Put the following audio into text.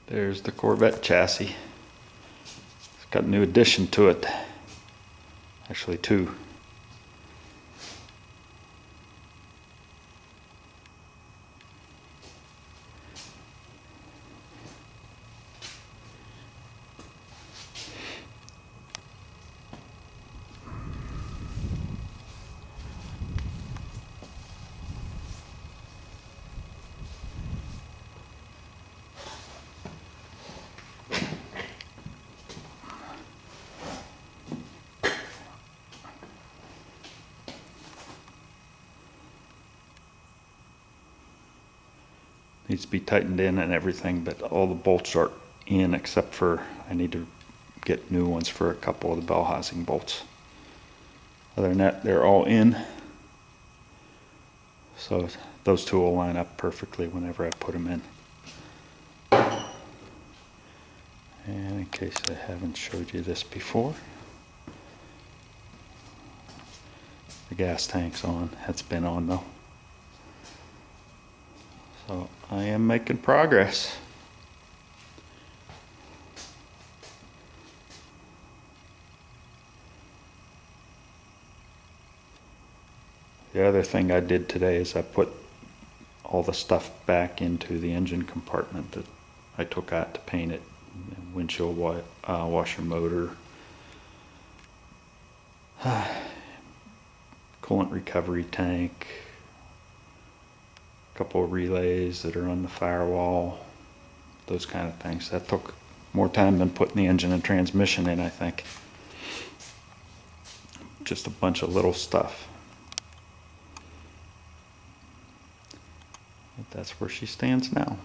There's the Corvette chassis. It's got a new addition to it. Actually two. Needs to be tightened in and everything, but all the bolts are in except for I need to get new ones for a couple of the bell housing bolts. Other than that, they're all in. So those two will line up perfectly whenever I put them in. And in case I haven't showed you this before, the gas tank's on. It's been on though. So I am making progress. The other thing I did today is I put all the stuff back into the engine compartment that I took out to paint it. Windshield washer motor, coolant recovery tank, a couple of relays that are on the firewall, those kind of things. That took more time than putting the engine and transmission in, I think. Just a bunch of little stuff. But that's where she stands now.